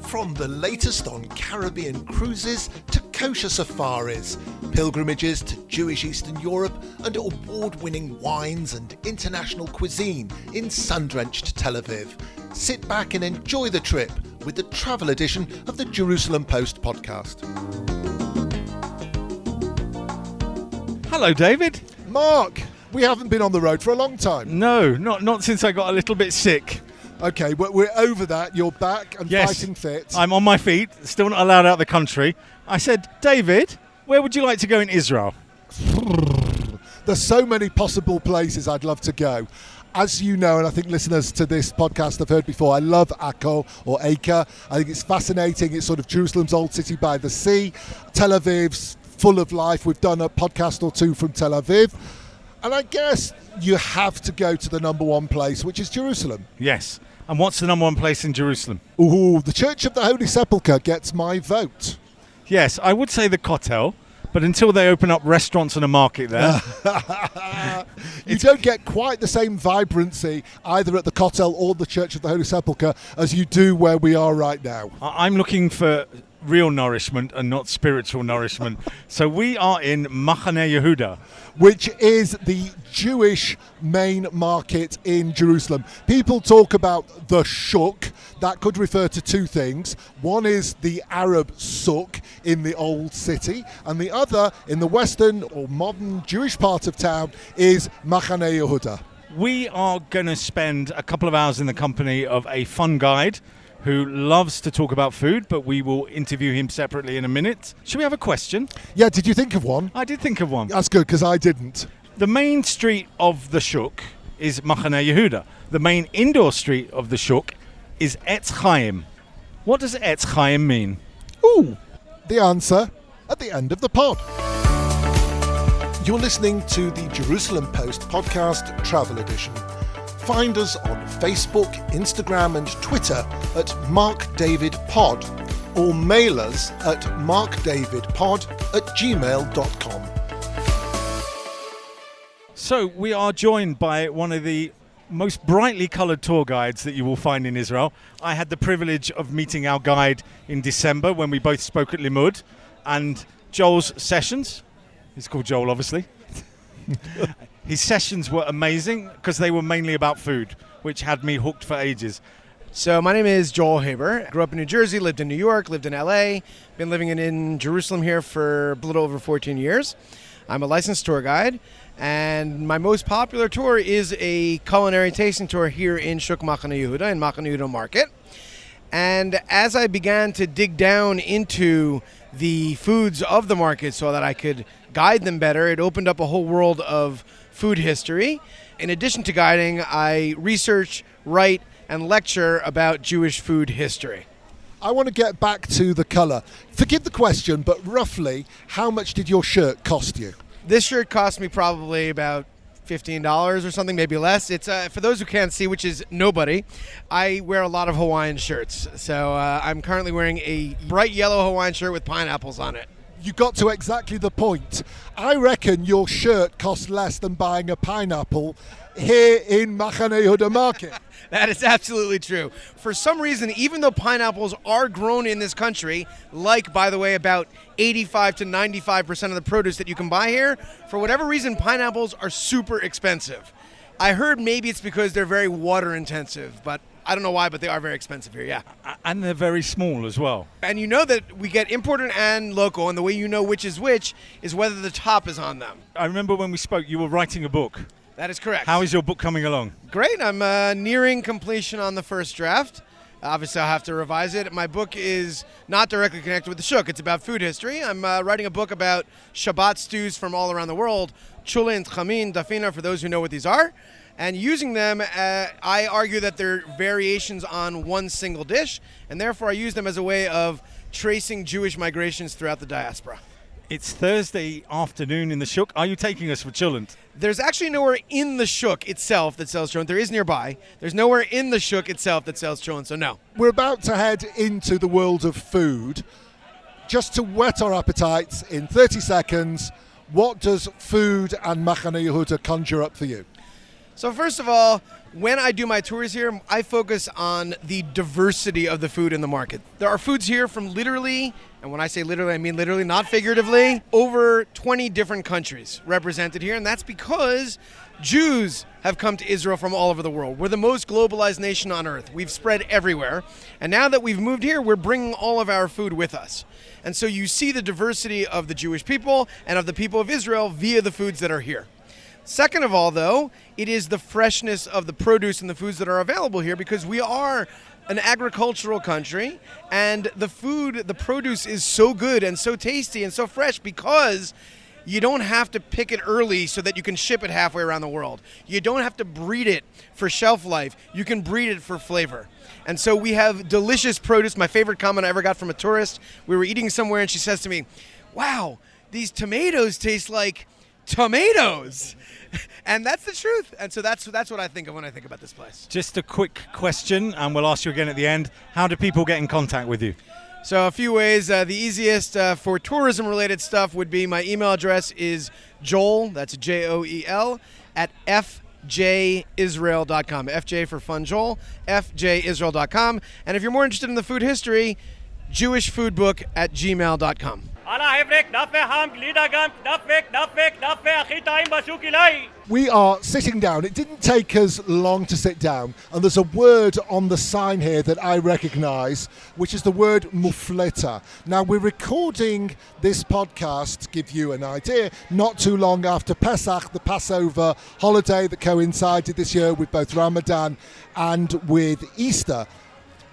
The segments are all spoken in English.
From the latest on Caribbean cruises to kosher safaris, pilgrimages to Jewish Eastern Europe, and award-winning wines and international cuisine in sun-drenched Tel Aviv. Sit back and enjoy the trip with the travel edition of the Jerusalem Post podcast. Hello, David. Mark, we haven't been on the road for a long time. No, not since I got a little bit sick. Okay, we're over that. You're back and fighting fit. I'm on my feet, still not allowed out of the country. I said, David, where would you like to go in Israel? There's so many possible places I'd love to go. As you know, and I think listeners to this podcast have heard before, I love Akko or Acre. I think it's fascinating. It's sort of Jerusalem's old city by the sea. Tel Aviv's full of life. We've done a podcast or two from Tel Aviv. And I guess you have to go to the number one place, which is Jerusalem. Yes. And what's the number one place in Jerusalem? Ooh, the Church of the Holy Sepulchre gets my vote. Yes, I would say the Kotel, but until they open up restaurants and a market there... You don't get quite the same vibrancy either at the Kotel or the Church of the Holy Sepulchre as you do where we are right now. I'm looking for real nourishment and not spiritual nourishment. So we are in Mahaneh Yehuda, which is the Jewish main market in Jerusalem. People talk about the Shuk. That could refer to two things. One is the Arab Shuk in the old city, and the other, in the western or modern Jewish part of town, is Mahaneh Yehuda. We are going to spend a couple of hours in the company of a fun guide who loves to talk about food, but we will interview him separately in a minute. Should we have a question? Yeah, did you think of one? I did think of one. That's good, because I didn't. The main street of the Shuk is Mahaneh Yehuda. The main indoor street of the Shuk is Etz Chaim. What does Etz Chaim mean? Ooh, the answer at the end of the pod. You're listening to the Jerusalem Post podcast travel edition. Find us on Facebook, Instagram and Twitter at MarkDavidPod or mail us at markdavidpod@gmail.com. So we are joined by one of the most brightly coloured tour guides that you will find in Israel. I had the privilege of meeting our guide in December when we both spoke at Limud, and Joel's sessions, he's called Joel obviously, his sessions were amazing because they were mainly about food, which had me hooked for ages. So my name is Joel Haber. Grew up in New Jersey, lived in New York, lived in LA, been living in Jerusalem here for a little over 14 years. I'm a licensed tour guide, and my most popular tour is a culinary tasting tour here in Shuk Mahaneh Yehuda, in Mahaneh Yehuda Market. And as I began to dig down into the foods of the market so that I could guide them better, it opened up a whole world of food history. In addition to guiding, I research, write, and lecture about Jewish food history. I want to get back to the colour. Forgive the question, but roughly, how much did your shirt cost you? This shirt cost me probably about $15 or something, maybe less. It's for those who can't see, which is nobody, I wear a lot of Hawaiian shirts. So I'm currently wearing a bright yellow Hawaiian shirt with pineapples on it. You got to exactly the point. I reckon your shirt costs less than buying a pineapple here in Mahaneh Yehuda Market. That is absolutely true. For some reason, even though pineapples are grown in this country, like, by the way, about 85 to 95% of the produce that you can buy here, for whatever reason, pineapples are super expensive. I heard maybe it's because they're very water intensive, but I don't know why, but they are very expensive here, yeah. And they're very small as well. And you know that we get imported and local, and the way you know which is whether the top is on them. I remember when we spoke, you were writing a book. That is correct. How is your book coming along? Great. I'm nearing completion on the first draft. Obviously, I'll have to revise it. My book is not directly connected with the Shuk. It's about food history. I'm writing a book about Shabbat stews from all around the world, chulin, chamin, dafina, for those who know what these are. And using them, I argue that they're variations on one single dish, and therefore I use them as a way of tracing Jewish migrations throughout the diaspora. It's Thursday afternoon in the Shuk. Are you taking us for cholent? There's actually nowhere in the Shuk itself that sells cholent. There is nearby. There's nowhere in the Shuk itself that sells cholent, so no. We're about to head into the world of food. Just to whet our appetites in 30 seconds, what does food and Mahaneh Yehuda conjure up for you? So first of all, when I do my tours here, I focus on the diversity of the food in the market. There are foods here from literally, and when I say literally, I mean literally, not figuratively, over 20 different countries represented here, and that's because Jews have come to Israel from all over the world. We're the most globalized nation on earth. We've spread everywhere, and now that we've moved here, we're bringing all of our food with us. And so you see the diversity of the Jewish people and of the people of Israel via the foods that are here. Second of all, though, it is the freshness of the produce and the foods that are available here, because we are an agricultural country, and the food, the produce is so good and so tasty and so fresh because you don't have to pick it early so that you can ship it halfway around the world. You don't have to breed it for shelf life. You can breed it for flavor. And so we have delicious produce. My favorite comment I ever got from a tourist, we were eating somewhere and she says to me, "Wow, these tomatoes taste like tomatoes." And that's the truth. And so that's what I think of when I think about this place. Just a quick question, and we'll ask you again at the end. How do people get in contact with you? So a few ways. The easiest for tourism-related stuff would be my email address is Joel, that's Joel, at fjisrael.com. FJ for fun Joel, fjisrael.com. And if you're more interested in the food history, jewishfoodbook@gmail.com. We are sitting down. It didn't take us long to sit down, and there's a word on the sign here that I recognise, which is the word mufleta. Now, we're recording this podcast, to give you an idea, not too long after Pesach, the Passover holiday that coincided this year with both Ramadan and with Easter.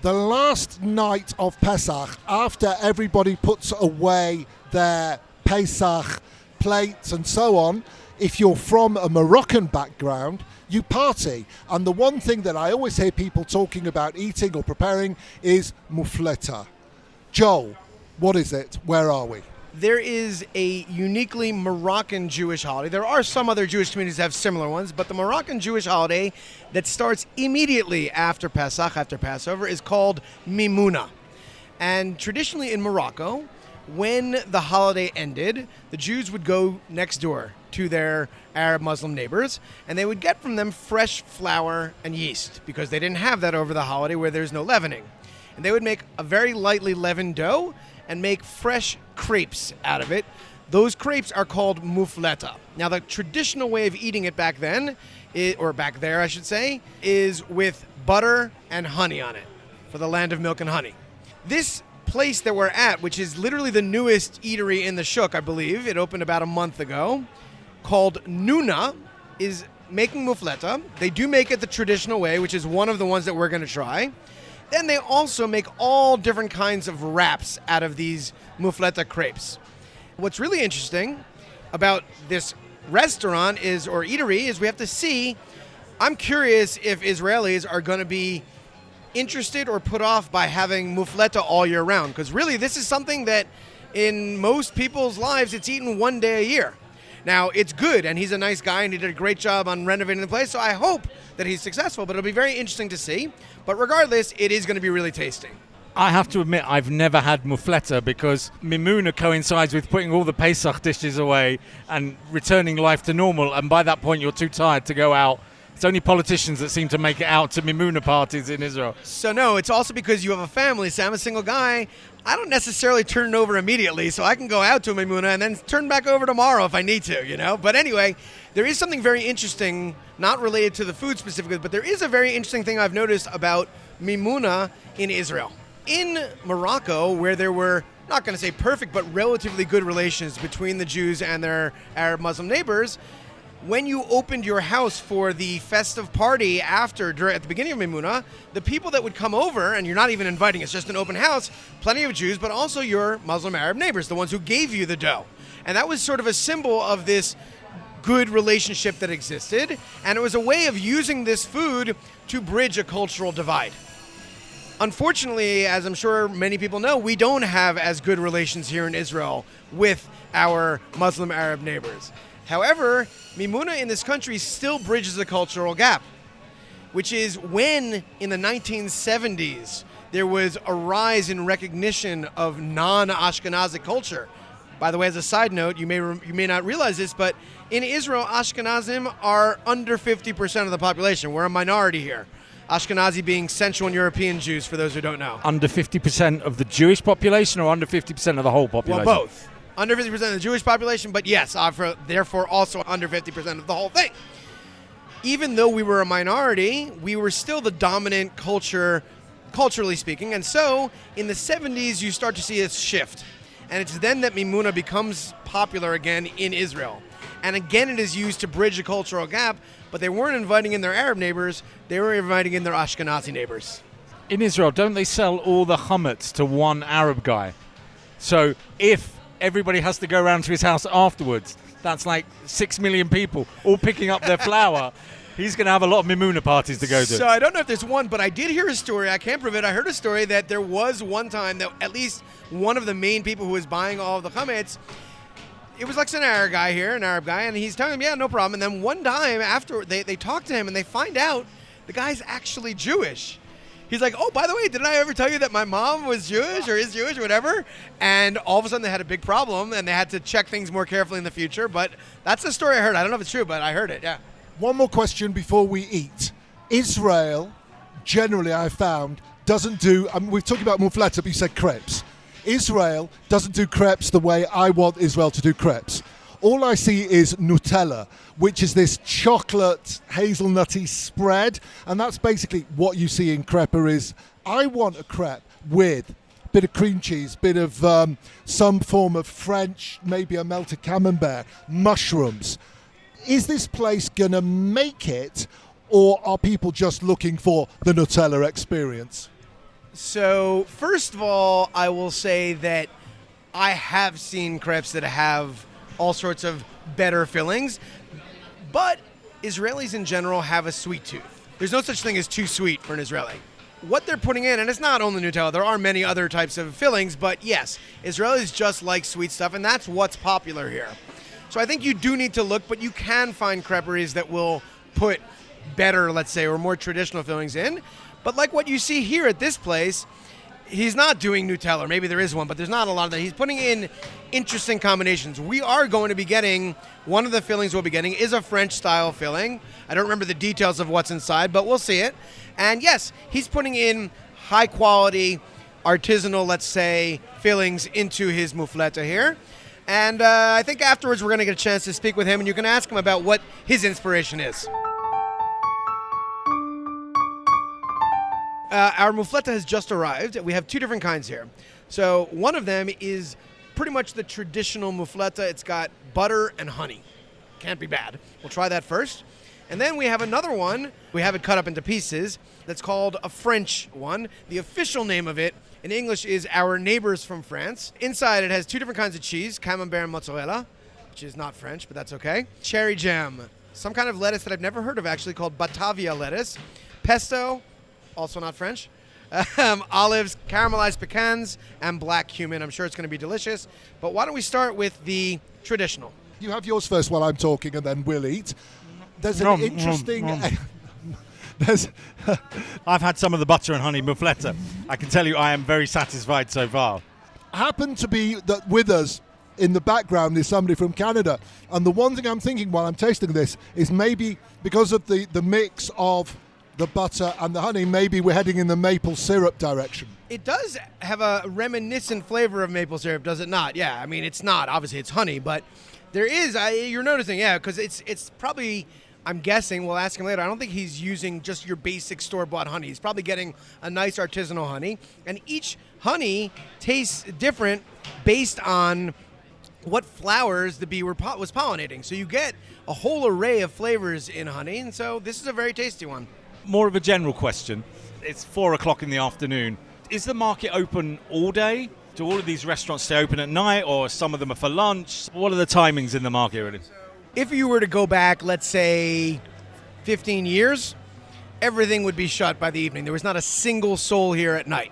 The last night of Pesach, after everybody puts away their Pesach plates and so on, if you're from a Moroccan background, you party. And the one thing that I always hear people talking about eating or preparing is mufleta. Joel, what is it? Where are we? There is a uniquely Moroccan Jewish holiday. There are some other Jewish communities that have similar ones, but the Moroccan Jewish holiday that starts immediately after Pesach, after Passover, is called Mimuna. And traditionally in Morocco, when the holiday ended, the Jews would go next door to their Arab Muslim neighbors, and they would get from them fresh flour and yeast, because they didn't have that over the holiday where there's no leavening. And they would make a very lightly leavened dough and make fresh crepes out of it. Those crepes are called mufleta. Now, the traditional way of eating it back then, or back there, I should say, is with butter and honey on it, for the land of milk and honey. This place that we're at, which is literally the newest eatery in the Shuk, I believe, it opened about a month ago, called Nuna, is making mufleta. They do make it the traditional way, which is one of the ones that we're going to try. Then they also make all different kinds of wraps out of these mufleta crepes. What's really interesting about this restaurant or eatery is we have to see, I'm curious if Israelis are going to be interested or put off by having mufleta all year round, because really this is something that in most people's lives it's eaten one day a year. Now, it's good, and he's a nice guy, and he did a great job on renovating the place, so I hope that he's successful, but it'll be very interesting to see. But regardless, it is going to be really tasty. I have to admit, I've never had mufleta, because Mimuna coincides with putting all the Pesach dishes away and returning life to normal, and by that point you're too tired to go out. It's only politicians that seem to make it out to Mimuna parties in Israel. So no, it's also because you have a family. So I'm a single guy. I don't necessarily turn it over immediately, so I can go out to a Mimuna and then turn back over tomorrow if I need to, you know? But anyway, there is something very interesting, not related to the food specifically, but there is a very interesting thing I've noticed about Mimuna in Israel. In Morocco, where there were, not going to say perfect, but relatively good relations between the Jews and their Arab Muslim neighbors, when you opened your house for the festive party at the beginning of Mimuna, the people that would come over, and you're not even inviting, it's just an open house, plenty of Jews, but also your Muslim Arab neighbors, the ones who gave you the dough. And that was sort of a symbol of this good relationship that existed, and it was a way of using this food to bridge a cultural divide. Unfortunately, as I'm sure many people know, we don't have as good relations here in Israel with our Muslim Arab neighbors. However, Mimuna in this country still bridges a cultural gap, which is when in the 1970s there was a rise in recognition of non-Ashkenazic culture. By the way, as a side note, you may not realize this, but in Israel, Ashkenazim are under 50% of the population. We're a minority here. Ashkenazi being Central and European Jews, for those who don't know. Under 50% of the Jewish population or under 50% of the whole population? Well, both. Under 50% of the Jewish population, but yes, therefore also under 50% of the whole thing. Even though we were a minority, we were still the dominant culture, culturally speaking. And so in the 70s, you start to see a shift. And it's then that Mimuna becomes popular again in Israel. And again, it is used to bridge a cultural gap, but they weren't inviting in their Arab neighbors, they were inviting in their Ashkenazi neighbors. In Israel, don't they sell all the chametz to one Arab guy? So if everybody has to go around to his house afterwards, that's like 6 million people all picking up their flour. He's going to have a lot of Mimuna parties to go to. So I don't know if there's one, but I did hear a story. I can't prove it. I heard a story that there was one time that at least one of the main people who was buying all of the chametz, it was like an Arab guy, and he's telling him, yeah, no problem. And then one time after they talk to him and they find out the guy's actually Jewish. He's like, oh, by the way, didn't I ever tell you that my mom was Jewish or is Jewish or whatever? And all of a sudden they had a big problem and they had to check things more carefully in the future. But that's the story I heard. I don't know if it's true, but I heard it, yeah. One more question before we eat. Israel, generally, I found, doesn't do, we've talked about mufleta, but you said crepes. Israel doesn't do crepes the way I want Israel to do crepes. All I see is Nutella, which is this chocolate hazelnutty spread, and that's basically what you see in crepe is, I want a crepe with a bit of cream cheese, bit of some form of French, maybe a melted camembert, mushrooms. Is this place going to make it, or are people just looking for the Nutella experience? So, first of all, I will say that I have seen crepes that have all sorts of better fillings, but Israelis in general have a sweet tooth. There's no such thing as too sweet for an Israeli. What they're putting in, and it's not only Nutella, there are many other types of fillings, but yes, Israelis just like sweet stuff, and that's what's popular here. So I think you do need to look, but you can find creperies that will put better, let's say, or more traditional fillings in. But like what you see here at this place, he's not doing Nutella, or maybe there is one, but there's not a lot of that. He's putting in interesting combinations. We are going to be getting, one of the fillings we'll be getting is a French-style filling. I don't remember the details of what's inside, but we'll see it. And yes, he's putting in high-quality, artisanal, let's say, fillings into his mufleta here. And I think afterwards we're going to get a chance to speak with him, and you can ask him about what his inspiration is. Our mufleta has just arrived. We have two different kinds here. So one of them is pretty much the traditional mufleta. It's got butter and honey. Can't be bad. We'll try that first. And then we have another one. We have it cut up into pieces. That's called a French one. The official name of it in English is Our Neighbors from France. Inside it has two different kinds of cheese, camembert and mozzarella, which is not French, but that's okay. Cherry jam, some kind of lettuce that I've never heard of actually called Batavia lettuce. Pesto, also not French. Olives, caramelized pecans, and black cumin. I'm sure it's going to be delicious. But why don't we start with the traditional? You have yours first while I'm talking, and then we'll eat. There's an interesting... I've had some of the butter and honey mufleta. I can tell you I am very satisfied so far. Happened to be that with us in the background is somebody from Canada. And the one thing I'm thinking while I'm tasting this is maybe because of the mix of the butter and the honey, maybe we're heading in the maple syrup direction. It does have a reminiscent flavor of maple syrup, does it not? Yeah, I mean, it's not. Obviously, it's honey, but there is, you're noticing, yeah, because it's probably, I'm guessing, we'll ask him later, I don't think he's using just your basic store-bought honey. He's probably getting a nice artisanal honey, and each honey tastes different based on what flowers the bee was pollinating. So you get a whole array of flavors in honey, and so this is a very tasty one. More of a general question. It's 4 o'clock in the afternoon. Is the market open all day? Do all of these restaurants stay open at night, or some of them are for lunch? What are the timings in the market, really? If you were to go back, let's say, 15 years, everything would be shut by the evening. There was not a single soul here at night.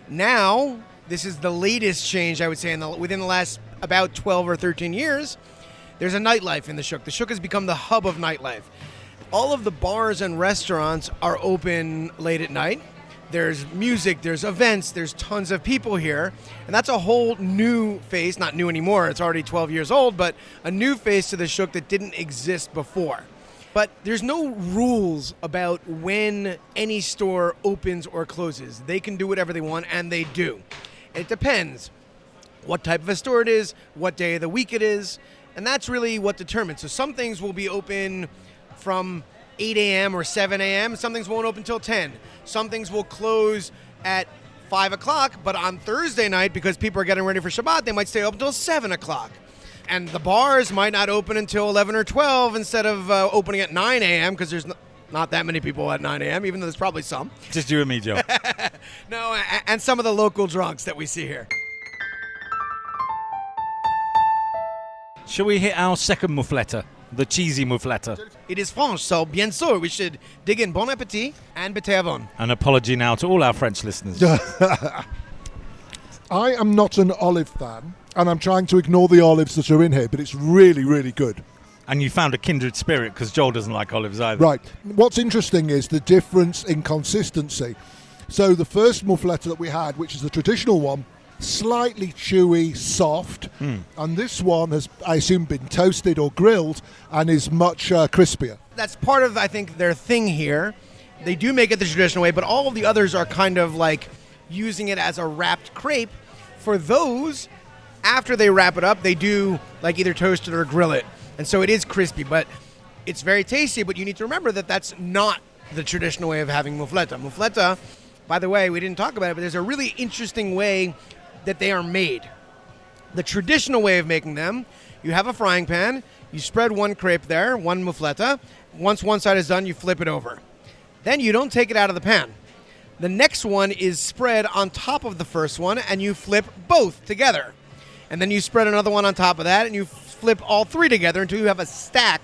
Now, this is the latest change, I would say, within the last about 12 or 13 years, there's a nightlife in the Shuk. The Shuk has become the hub of nightlife. All of the bars and restaurants are open late at night. there's music, there's events, there's tons of people here. And that's a whole new face, not new anymore, it's already 12 years old, but a new face to the Shuk that didn't exist before. But there's no rules about when any store opens or closes. They can do whatever they want, and they do. It depends what type of a store it is, what day of the week it is, and that's really what determines. So some things will be open from 8 a.m. or 7 a.m. Some things won't open until 10. Some things will close at 5 o'clock, but on Thursday night, because people are getting ready for Shabbat, they might stay open until 7 o'clock. And the bars might not open until 11 or 12 instead of opening at 9 a.m. because there's not that many people at 9 a.m., even though there's probably some. Just you and me, Joe. No, and some of the local drunks that we see here. Shall we hit our second muffletta, the cheesy muffletta? It is French, so bien sûr, we should dig in. Bon appétit and bété An apology now to all our French listeners. I am not an olive fan, and I'm trying to ignore the olives that are in here, but it's really, really good. And you found a kindred spirit because Joel doesn't like olives either. Right. What's interesting is the difference in consistency. So the first muffletta that we had, which is the traditional one, slightly chewy, soft, and this one has, I assume, been toasted or grilled and is much crispier. That's part of, I think, their thing here. They do make it the traditional way, but all of the others are kind of like using it as a wrapped crepe. For those, after they wrap it up, they do like either toast it or grill it. And so it is crispy, but it's very tasty. But you need to remember that that's not the traditional way of having muffletta. Muffletta, by the way, we didn't talk about it, but there's a really interesting way that they are made. The traditional way of making them, you have a frying pan, you spread one crepe there, one muffletta. Once one side is done, you flip it over. Then you don't take it out of the pan. The next one is spread on top of the first one, and you flip both together. And then you spread another one on top of that, and you flip all three together until you have a stack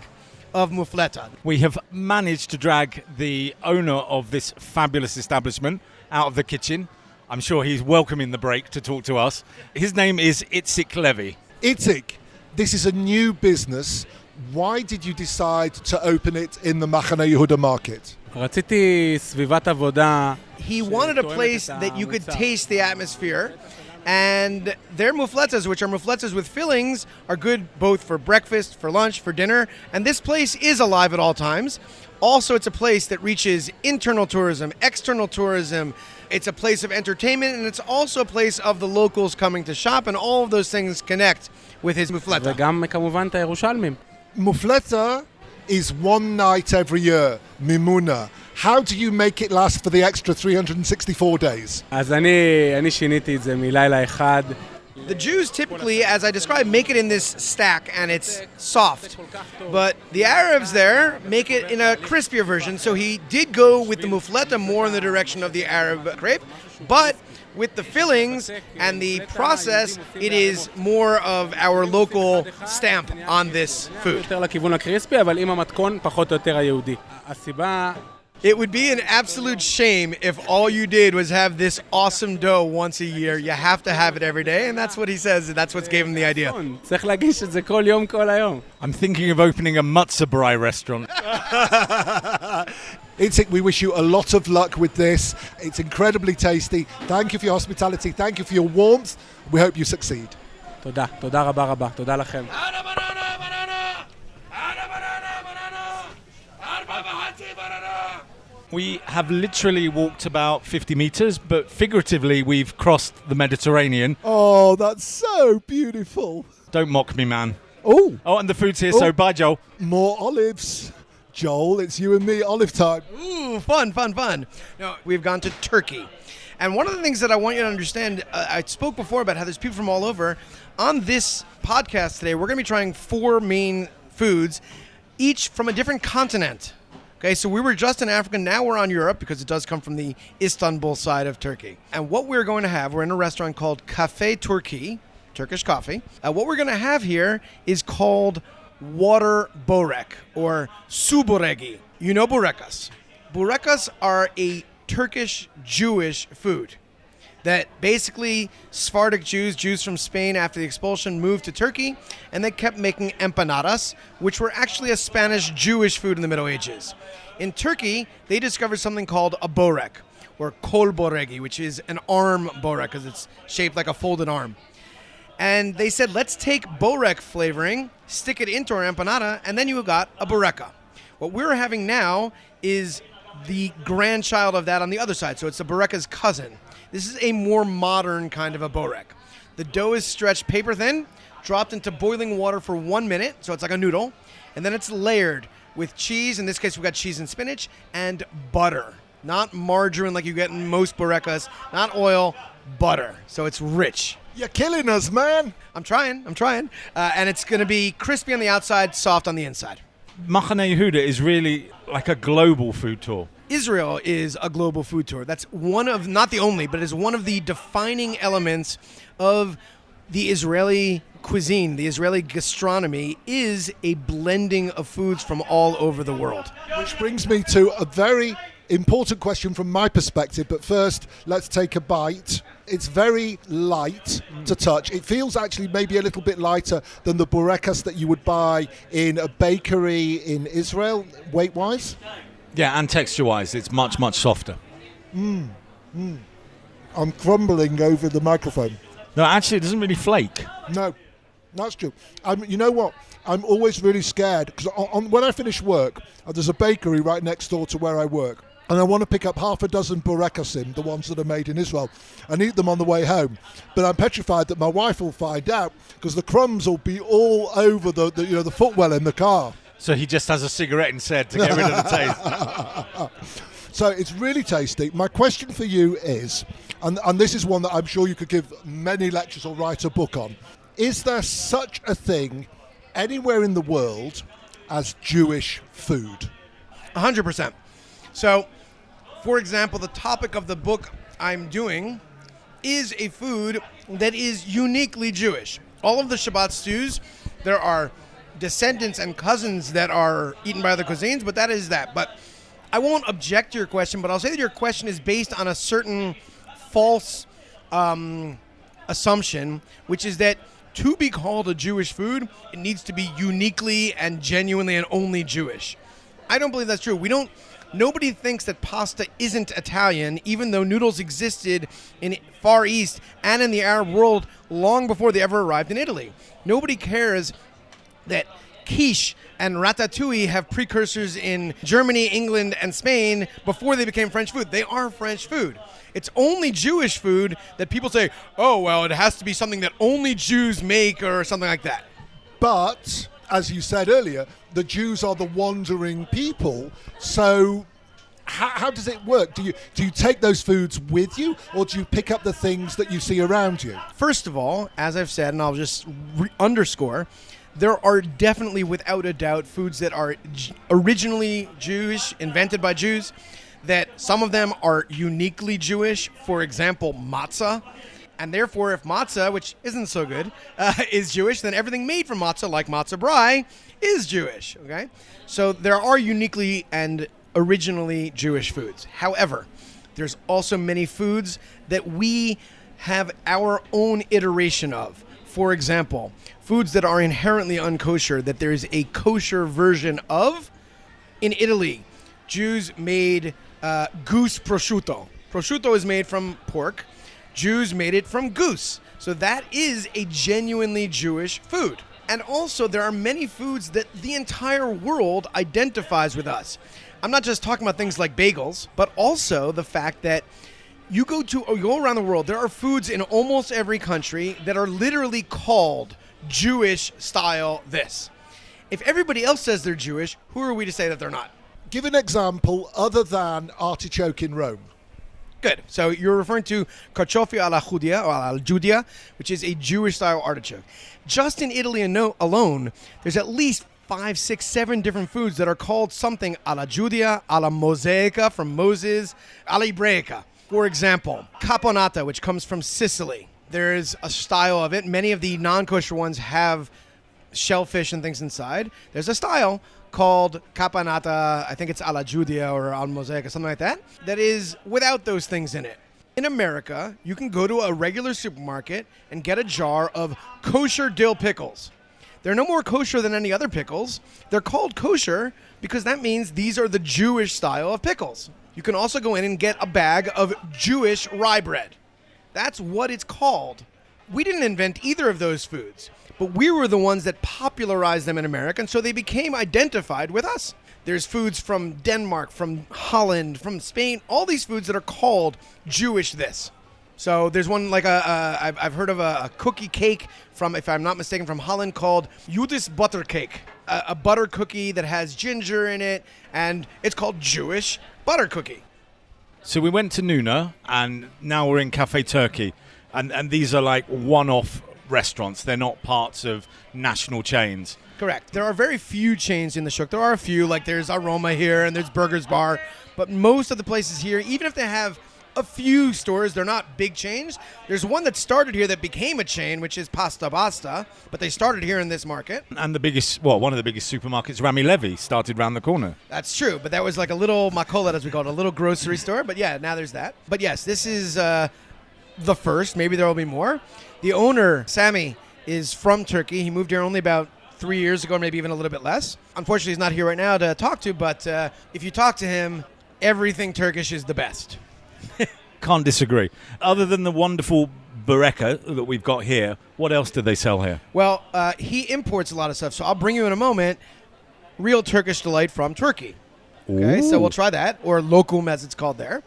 of muffletta. We have managed to drag the owner of this fabulous establishment out of the kitchen. I'm sure he's welcoming the break to talk to us. His name is Itzik Levy. Itzik, this is a new business. Why did you decide to open it in the Mahaneh Yehuda market? He wanted a place that you could taste the atmosphere, and their mufflettas, which are mufflettas with fillings, are good both for breakfast, for lunch, for dinner, and this place is alive at all times. Also, it's a place that reaches internal tourism, external tourism. It's a place of entertainment, and it's also a place of the locals coming to shop, and all of those things connect with his muffletta. Muffletta is one night every year, Mimuna. How do you make it last for the extra 364 days? The Jews typically, as I described, make it in this stack, and it's soft. But the Arabs there make it in a crispier version, so he did go with the muffletta more in the direction of the Arab crepe, but with the fillings and the process, it is more of our local stamp on this food. It would be an absolute shame if all you did was have this awesome dough once a year. You have to have it every day, and that's what he says, and that's what's gave him the idea. I'm thinking of opening a matzah braai restaurant. Itzik, we wish you a lot of luck with this. It's incredibly tasty. Thank you for your hospitality. Thank you for your warmth. We hope you succeed. תודה רבה רבה, תודה לכם. We have literally walked about 50 meters, but figuratively we've crossed the Mediterranean. Oh, that's so beautiful. Don't mock me, man. Oh, and the food's here, so bye, Joel. more olives. Joel, it's you and me, olive time. Ooh, fun. Now, we've gone to Turkey. And one of the things that I want you to understand, I spoke before about how there's people from all over. On this podcast today, we're going to be trying 4 main foods, each from a different continent. Okay, so we were just in Africa, now we're on Europe because it does come from the Istanbul side of Turkey. And what we're going to have, we're in a restaurant called Cafe Turki, Turkish coffee. What we're going to have here is called water borek or su boregi. You know burekas. Burekas are a Turkish Jewish food that basically Sephardic Jews from Spain after the expulsion moved to Turkey, and they kept making empanadas, which were actually a Spanish Jewish food in the Middle Ages. In Turkey, they discovered something called a borek, or kol boregi, which is an arm borek because it's shaped like a folded arm. And they said, let's take borek flavoring, stick it into our empanada, and then you got a boreka. What we're having now is the grandchild of that on the other side. So it's the boreka's cousin. This is a more modern kind of a borek. The dough is stretched paper thin, dropped into boiling water for 1 minute, so it's like a noodle, and then it's layered with cheese. In this case, we've got cheese and spinach, and butter. Not margarine like you get in most borekas, not oil, butter. So it's rich. You're killing us, man. I'm trying. And it's going to be crispy on the outside, soft on the inside. Mahaneh Yehuda is really like a global food tour. Israel is a global food tour. That's one of, not the only, but is one of the defining elements of the Israeli cuisine. The Israeli gastronomy is a blending of foods from all over the world. Which brings me to a very important question from my perspective, but first let's take a bite. It's very light to touch. It feels actually maybe a little bit lighter than the burekas that you would buy in a bakery in Israel, weight-wise. Yeah, and texture-wise, it's much, much softer. I'm crumbling over the microphone. No, actually, it doesn't really flake. No, that's true. You know what? I'm always really scared because when I finish work, there's a bakery right next door to where I work. And I want to pick up half a dozen burekasim, the ones that are made in Israel, and eat them on the way home. But I'm petrified that my wife will find out because the crumbs will be all over the footwell in the car. So he just has a cigarette instead to get rid of the taste. So it's really tasty. My question for you is, and this is one that I'm sure you could give many lectures or write a book on, is there such a thing anywhere in the world as Jewish food? 100%. So, for example, the topic of the book I'm doing is a food that is uniquely Jewish. All of the Shabbat stews, there are descendants and cousins that are eaten by other cuisines, but that is that. But I won't object to your question, but I'll say that your question is based on a certain false assumption, which is that to be called a Jewish food, it needs to be uniquely and genuinely and only Jewish. I don't believe that's true. Nobody thinks that pasta isn't Italian, even though noodles existed in Far East and in the Arab world long before they ever arrived in Italy. Nobody cares that quiche and ratatouille have precursors in Germany, England, and Spain before they became French food. They are French food. It's only Jewish food that people say, oh, well, it has to be something that only Jews make or something like that. But, as you said earlier, the Jews are the wandering people. So how does it work? Do you take those foods with you, or do you pick up the things that you see around you? First of all, as I've said, and I'll just underscore, there are definitely, without a doubt, foods that are originally Jewish, invented by Jews, that some of them are uniquely Jewish. For example, matzah. And therefore, if matzah, which isn't so good, is Jewish, then everything made from matzah, like matzah brai, is Jewish. Okay, so there are uniquely and originally Jewish foods. However, there's also many foods that we have our own iteration of. For example, foods that are inherently unkosher, that there is a kosher version of. In Italy, Jews made goose prosciutto. Prosciutto is made from pork. Jews made it from goose. So that is a genuinely Jewish food. And also, there are many foods that the entire world identifies with us. I'm not just talking about things like bagels, but also the fact that you go around the world, there are foods in almost every country that are literally called Jewish style this. If everybody else says they're Jewish, who are we to say that they're not? Give an example other than artichoke in Rome. Good. So you're referring to carciofi alla Judia, or alla Judia, which is a Jewish-style artichoke. Just in Italy alone, there's at least 5, 6, 7 different foods that are called something alla Judia, alla Mosaica from Moses, alla Ebraica. For example, caponata, which comes from Sicily. There's a style of it. Many of the non-kosher ones have shellfish and things inside. There's a style called caponata, I think it's alla Judia or al Mosaica, something like that, that is without those things in it. In America, you can go to a regular supermarket and get a jar of kosher dill pickles. They're no more kosher than any other pickles. They're called kosher because that means these are the Jewish style of pickles. You can also go in and get a bag of Jewish rye bread. That's what it's called. We didn't invent either of those foods, but we were the ones that popularized them in America, and so they became identified with us. There's foods from Denmark, from Holland, from Spain, all these foods that are called Jewish this. So there's one like I've heard of a cookie cake from, if I'm not mistaken, from Holland called Judas butter cake, a butter cookie that has ginger in it, and it's called Jewish butter cookie. So we went to Nuna, and now we're in Cafe Turkey, and these are like one-off restaurants. They're not parts of national chains. Correct. There are very few chains in the Shuk. There are a few, like there's Aroma here and there's Burgers Bar, but most of the places here, even if they have a few stores, they're not big chains. There's one that started here that became a chain, which is Pasta Basta, but they started here in this market. And the biggest, one of the biggest supermarkets, Rami Levy, started round the corner. That's true, but that was like a little makolet, as we call it, a little grocery store. But yeah, now there's that. But yes, this is the first. Maybe there will be more. The owner, Sammy, is from Turkey. He moved here only about 3 years ago, maybe even a little bit less. Unfortunately, he's not here right now to talk to, but if you talk to him, everything Turkish is the best. Can't disagree. Other than the wonderful bureka that we've got here, what else do they sell here? Well, he imports a lot of stuff, so I'll bring you in a moment real Turkish Delight from Turkey. Okay, Ooh. so we'll try that, or lokum as it's called there.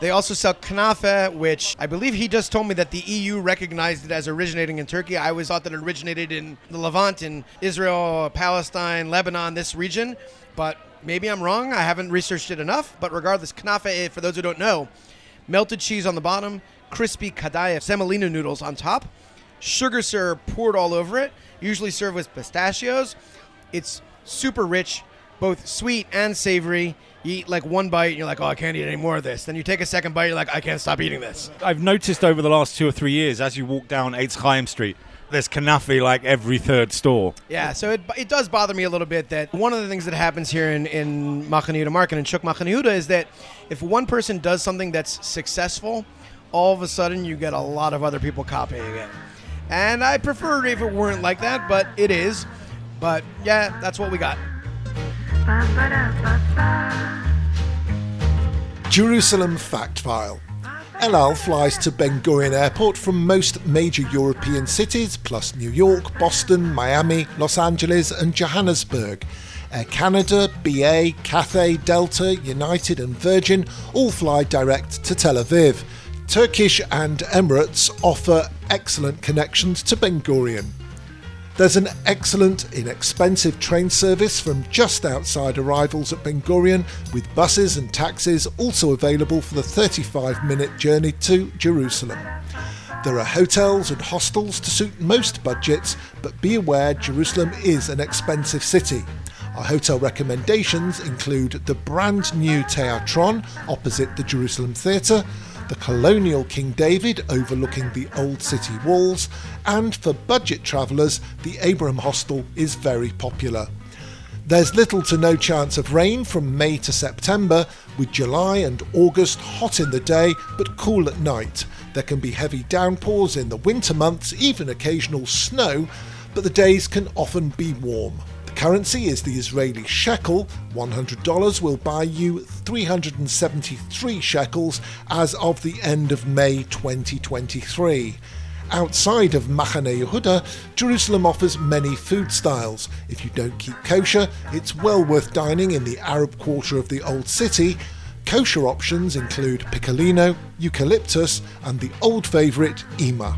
They also sell kanafe, which I believe he just told me that the EU recognized it as originating in Turkey. I always thought that it originated in the Levant, in Israel, Palestine, Lebanon, this region. But maybe I'm wrong. I haven't researched it enough. But regardless, kanafe, for those who don't know, melted cheese on the bottom, crispy kadayif semolina noodles on top, sugar syrup poured all over it, usually served with pistachios. It's super rich, both sweet and savory. You eat like one bite and you're like, oh, I can't eat any more of this. Then you take a second bite, you're like, I can't stop eating this. I've noticed over the last 2 or 3 years, as you walk down Eitz Chaim Street, there's kanafe like every third store. Yeah, so it does bother me a little bit that one of the things that happens here in Mahaneh Yehuda Market and Shuk Mahaneh Yehuda is that if one person does something that's successful, all of a sudden you get a lot of other people copying it. And I prefer if it weren't like that, but it is. But yeah, that's what we got. Jerusalem Fact File. El Al flies to Ben Gurion Airport from most major European cities, plus New York, Boston, Miami, Los Angeles and Johannesburg. Air Canada, BA, Cathay, Delta, United and Virgin all fly direct to Tel Aviv. Turkish and Emirates offer excellent connections to Ben Gurion. There's an excellent, inexpensive train service from just outside arrivals at Ben Gurion, with buses and taxis also available for the 35-minute journey to Jerusalem. There are hotels and hostels to suit most budgets, but be aware Jerusalem is an expensive city. Our hotel recommendations include the brand new Teatron opposite the Jerusalem Theatre, the colonial King David overlooking the old city walls, and for budget travellers, the Abraham Hostel is very popular. There's little to no chance of rain from May to September, with July and August hot in the day but cool at night. There can be heavy downpours in the winter months, even occasional snow, but the days can often be warm. Currency is the Israeli shekel. $100 will buy you 373 shekels as of the end of May 2023. Outside of Mahaneh Yehuda, Jerusalem offers many food styles. If you don't keep kosher, it's well worth dining in the Arab quarter of the Old City. Kosher options include piccolino, eucalyptus and the old favourite ima.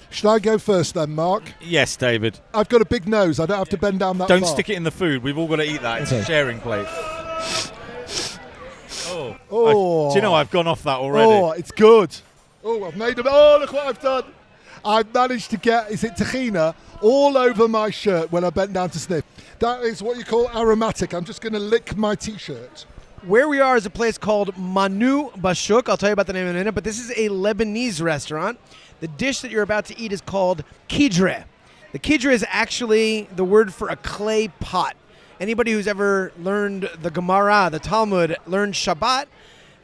Should I go first then, Mark? Yes, David. I've got a big nose. I don't have to bend down that Don't far. stick it in the food. We've all got to eat that. It's a sharing plate. Oh. Do you know I've gone off that already? Oh, it's good. Oh, I've made them. Oh, look what I've done. I've managed to get, is it tahina, all over my shirt when I bent down to sniff. That is what you call aromatic. I'm just going to lick my T-shirt. Where we are is a place called Manu Bashuk. I'll tell you about the name in a minute, but this is a Lebanese restaurant. The dish that you're about to eat is called kidre. The kidre is actually the word for a clay pot. Anybody who's ever learned the Gemara, the Talmud, learned Shabbat,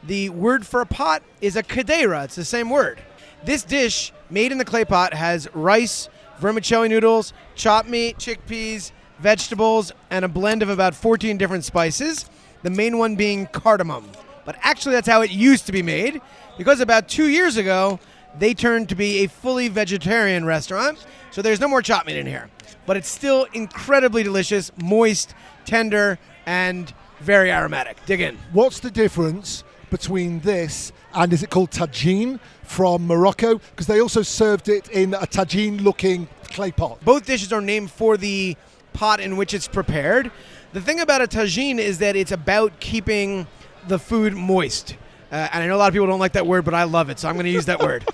the word for a pot is a kadeira. It's the same word. This dish, made in the clay pot, has rice, vermicelli noodles, chopped meat, chickpeas, vegetables, and a blend of about 14 different spices, the main one being cardamom. But actually, that's how it used to be made, because about 2 years ago, they turned to be a fully vegetarian restaurant, so there's no more chopped meat in here. But it's still incredibly delicious, moist, tender, and very aromatic. Dig in. What's the difference between this and, is it called tagine from Morocco? Because they also served it in a tagine-looking clay pot. Both dishes are named for the pot in which it's prepared. The thing about a tagine is that it's about keeping the food moist. And I know a lot of people don't like that word, but I love it, so I'm going to use that word.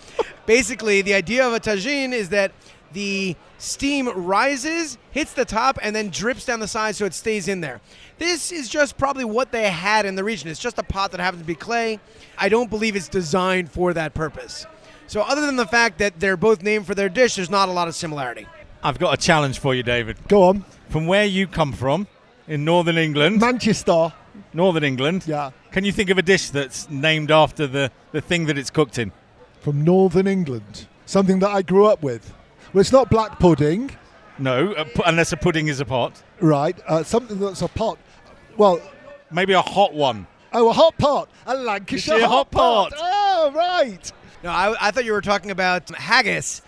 Basically, the idea of a tagine is that the steam rises, hits the top, and then drips down the side so it stays in there. This is just probably what they had in the region. It's just a pot that happens to be clay. I don't believe it's designed for that purpose. So other than the fact that they're both named for their dish, there's not a lot of similarity. I've got a challenge for you, David. Go on. From where you come from, in Northern England. Manchester. Northern England. Yeah. Can you think of a dish that's named after the thing that it's cooked in? From Northern England. Something that I grew up with. Well, it's not black pudding. No, unless a pudding is a pot. Right. Something that's a pot. Well, Maybe a hot one. oh, a hot pot. A Lancashire You see, a hot pot. Oh, right. No, I thought you were talking about haggis,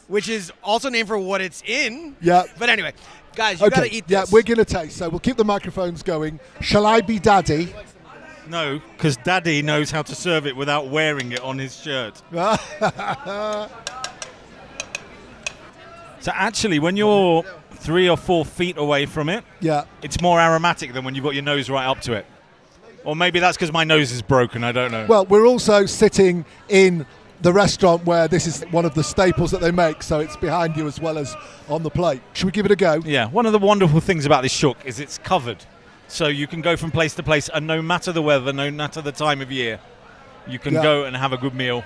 which is also named for what it's in. Yeah. But anyway, guys, you got to eat this. Yeah, we're going to taste. So we'll keep the microphones going. Shall I be daddy? No, because Daddy knows how to serve it without wearing it on his shirt. So actually, when you're 3 or 4 feet away from it, Yeah. it's more aromatic than when you've got your nose right up to it. Or maybe that's because my nose is broken, I don't know. Well, we're also sitting in the restaurant where this is one of the staples that they make, so it's behind you as well as on the plate. Should we give it a go? Yeah, one of the wonderful things about this shuk is it's covered. So you can go from place to place, and no matter the weather, no matter the time of year, you can go and have a good meal.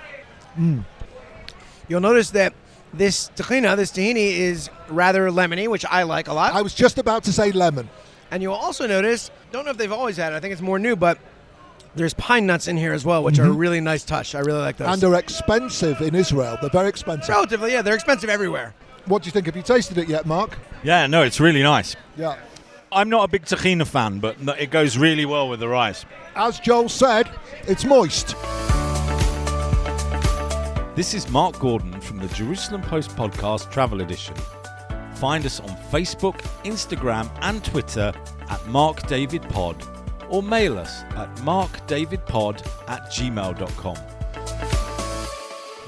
You'll notice that this tahini is rather lemony, which I like a lot. I was just about to say lemon. And you'll also notice, don't know if they've always had it, I think it's more new, but there's pine nuts in here as well, which are a really nice touch. I really like those. And they're expensive in Israel. They're very expensive. Relatively, yeah, they're expensive everywhere. What do you think? Have you tasted it yet, Mark? Yeah, no, it's really nice. Yeah. I'm not a big tahina fan, but it goes really well with the rice. As Joel said, it's moist. This is Mark Gordon from the Jerusalem Post Podcast Travel Edition. Find us on Facebook, Instagram and Twitter at MarkDavidPod or mail us at markdavidpod@gmail.com.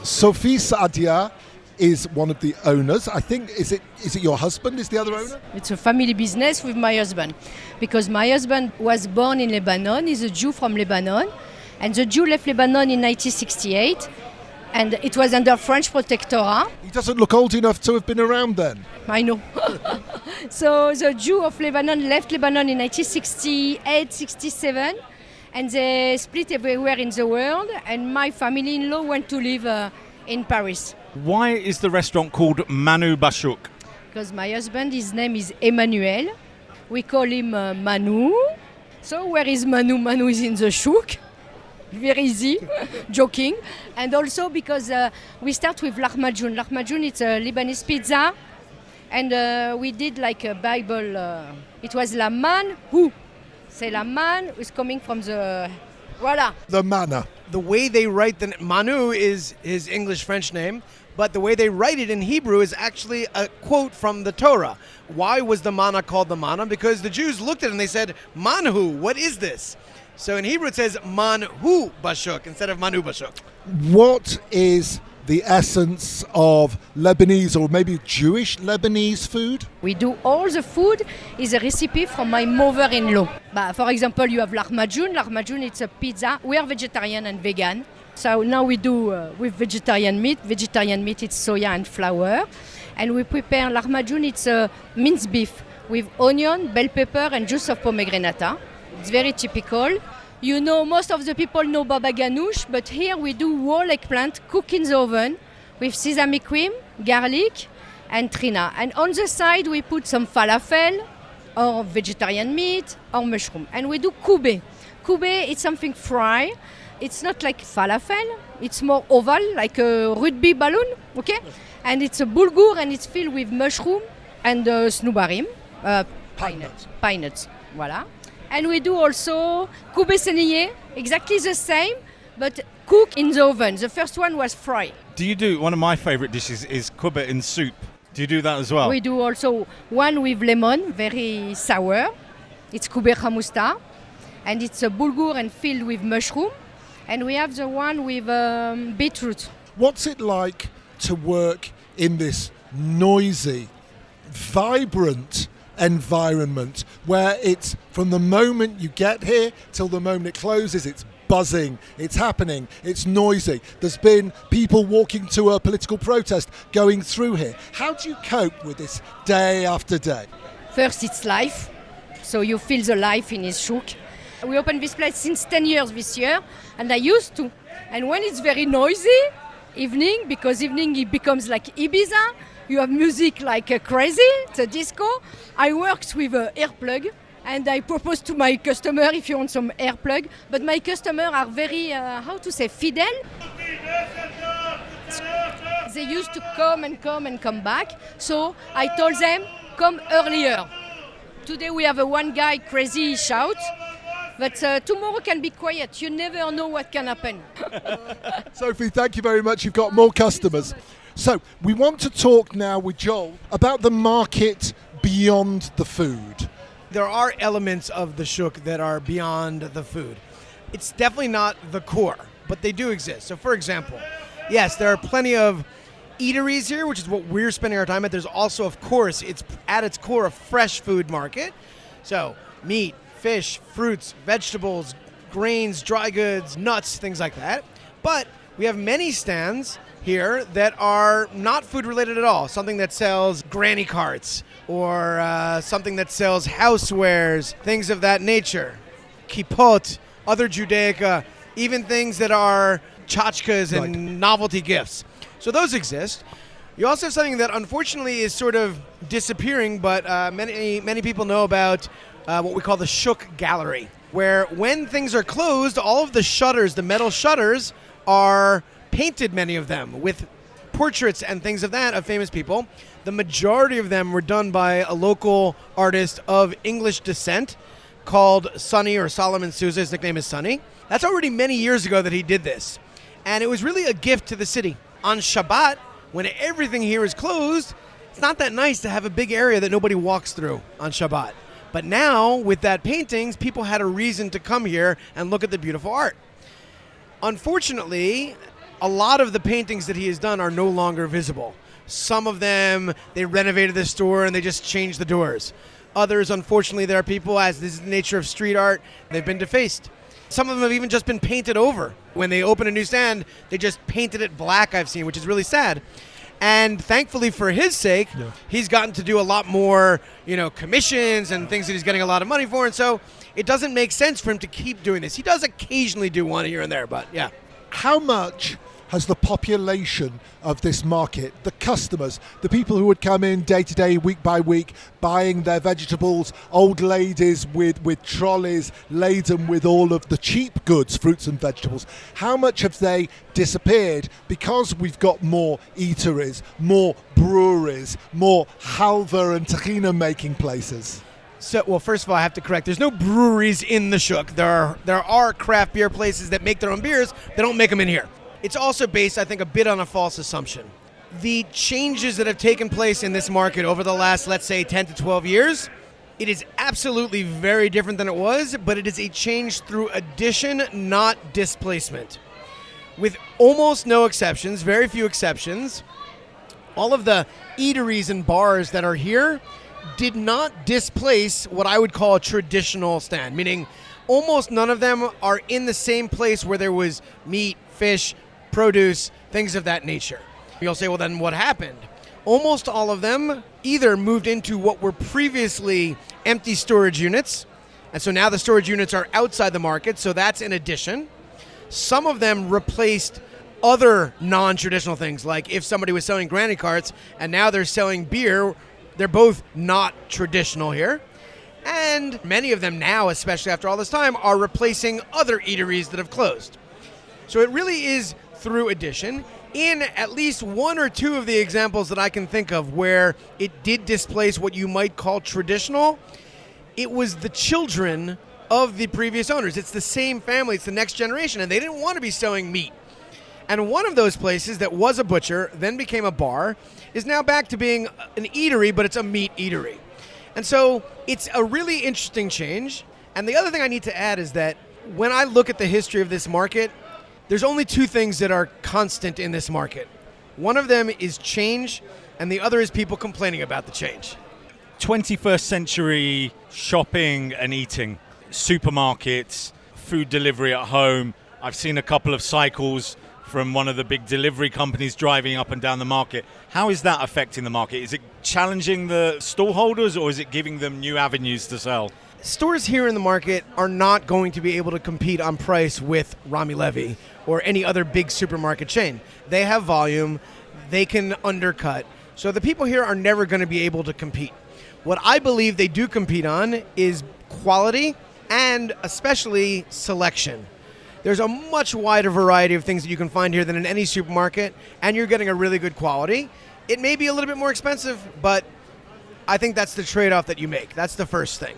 Sophie Saadia is one of the owners. I think, is it your husband is the other owner? It's a family business with my husband, because my husband was born in Lebanon. He's a Jew from Lebanon, and the Jew left Lebanon in 1968, and it was under French protectorate. He doesn't look old enough to have been around then. I know. So the Jew of Lebanon left Lebanon in 1968, 67, and they split everywhere in the world, and my family-in-law went to live in Paris. Why is the restaurant called Manu Bashuk? Because my husband, his name is Emmanuel. We call him Manu. So where is Manu? Manu is in the Shuk. Very easy, joking. And also because we start with lahmacun. Lahmacun, it's a Lebanese pizza. And we did like a Bible. It was la man who. C'est la man who is coming from the... Voila. The manna. The way they write the Manu is his English-French name, but the way they write it in Hebrew is actually a quote from the Torah. Why was the manna called the manna? Because the Jews looked at it and they said, Manhu, what is this? So in Hebrew it says Manhu Bashuk instead of Manu Bashuk. What is the essence of Lebanese or maybe Jewish Lebanese food? We do all the food is a recipe from my mother-in-law. For example, you have lahmacun. Lahmacun, it's a pizza. We are vegetarian and vegan. So now we do with vegetarian meat. Vegetarian meat, it's soya and flour. And we prepare lahmacun, it's minced beef with onion, bell pepper and juice of pomegranate. It's very typical. You know, most of the people know baba ganoush, but here we do whole eggplant cooked in the oven with sesame cream, garlic, and trina. And on the side, we put some falafel, or vegetarian meat, or mushroom. And we do kube. Kube is something fried. It's not like falafel. It's more oval, like a rugby balloon, okay? And it's a bulgur, and it's filled with mushroom and snoubarim, pine nuts, voilà. And we do also kube seneye, exactly the same, but cooked in the oven. The first one was fried. Do you do, one of my favorite dishes is kube in soup. Do you do that as well? We do also one with lemon, very sour. It's kube chamusta, and it's a bulgur and filled with mushroom. And we have the one with beetroot. What's it like to work in this noisy, vibrant environment where it's from the moment you get here till the moment it closes, it's buzzing, it's happening, it's noisy. There's been people walking to a political protest going through here. How do you cope with this day after day? First, it's life. So you feel the life in his Shuk. We opened this place since 10 years this year, and I used to. And when it's very noisy, evening, because evening it becomes like Ibiza, you have music like crazy, it's a disco. I worked with an earplug, and I propose to my customer if you want some earplug, but my customers are very, fidel. They used to come and come back, so I told them, come earlier. Today we have a one guy crazy shout, but tomorrow can be quiet. You never know what can happen. Sophie, thank you very much. You've got more customers. So we want to talk now with Joel about the market beyond the food. There are elements of the Shuk that are beyond the food. It's definitely not the core, but they do exist. So for example, yes, there are plenty of eateries here, which is what we're spending our time at. There's also, of course, it's at its core a fresh food market. So meat, fish, fruits, vegetables, grains, dry goods, nuts, things like that. But we have many stands here that are not food related at all. Something that sells granny carts or something that sells housewares, things of that nature. Kippot, other Judaica, even things that are tchotchkes and novelty gifts. So those exist. You also have something that unfortunately is sort of disappearing, but many people know about what we call the Shuk Gallery, where when things are closed, all of the shutters, the metal shutters, are painted, many of them, with portraits and things of that of famous people. The majority of them were done by a local artist of English descent called Sonny, or Solomon Sousa. His nickname is Sonny. That's already many years ago that he did this. And it was really a gift to the city. On Shabbat, when everything here is closed, it's not that nice to have a big area that nobody walks through on Shabbat. But now, with that paintings, people had a reason to come here and look at the beautiful art. Unfortunately, a lot of the paintings that he has done are no longer visible. Some of them, they renovated the store and they just changed the doors. Others, unfortunately, there are people, as this is the nature of street art, they've been defaced. Some of them have even just been painted over. When they open a new stand, they just painted it black, I've seen, which is really sad. And thankfully for his sake, he's gotten to do a lot more, commissions and things that he's getting a lot of money for. And so it doesn't make sense for him to keep doing this. He does occasionally do one here and there, but yeah. How much has the population of this market, the customers, the people who would come in day to day, week by week, buying their vegetables, old ladies with trolleys laden with all of the cheap goods, fruits and vegetables, how much have they disappeared because we've got more eateries, more breweries, more halva and tahina making places? So, well, first of all, I have to correct. There's no breweries in the Shuk. There are craft beer places that make their own beers. They don't make them in here. It's also based, I think, a bit on a false assumption. The changes that have taken place in this market over the last, let's say, 10 to 12 years, it is absolutely very different than it was, but it is a change through addition, not displacement. With almost no exceptions, very few exceptions, all of the eateries and bars that are here did not displace what I would call a traditional stand, meaning almost none of them are in the same place where there was meat, fish, produce, things of that nature. You'll say, well, then what happened? Almost all of them either moved into what were previously empty storage units, and so now the storage units are outside the market, so that's an addition. Some of them replaced other non-traditional things, like if somebody was selling granny carts and now they're selling beer, they're both not traditional here. And many of them now, especially after all this time, are replacing other eateries that have closed. So it really is through addition. In at least one or two of the examples that I can think of where it did displace what you might call traditional, it was the children of the previous owners. It's the same family, it's the next generation, and they didn't want to be selling meat. And one of those places that was a butcher, then became a bar, is now back to being an eatery, but it's a meat eatery. And so it's a really interesting change. And the other thing I need to add is that when I look at the history of this market, there's only two things that are constant in this market. One of them is change, and the other is people complaining about the change. 21st century shopping and eating, supermarkets, food delivery at home. I've seen a couple of cycles from one of the big delivery companies driving up and down the market. How is that affecting the market? Is it challenging the stallholders, or is it giving them new avenues to sell? Stores here in the market are not going to be able to compete on price with Rami Levy or any other big supermarket chain. They have volume, they can undercut. So the people here are never going to be able to compete. What I believe they do compete on is quality and especially selection. There's a much wider variety of things that you can find here than in any supermarket, and you're getting a really good quality. It may be a little bit more expensive, but I think that's the trade-off that you make. That's the first thing.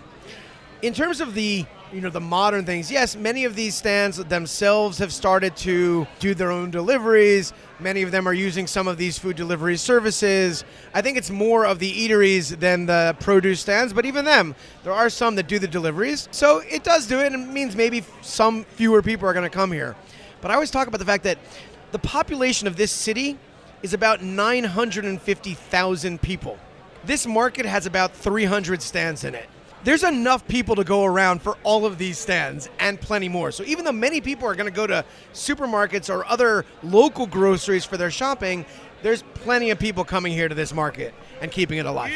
In terms of the modern things, yes, many of these stands themselves have started to do their own deliveries. Many of them are using some of these food delivery services. I think it's more of the eateries than the produce stands, but even them, there are some that do the deliveries. So it does do it, and it means maybe some fewer people are going to come here. But I always talk about the fact that the population of this city is about 950,000 people. This market has about 300 stands in it. There's enough people to go around for all of these stands and plenty more. So even though many people are going to go to supermarkets or other local groceries for their shopping, there's plenty of people coming here to this market and keeping it alive.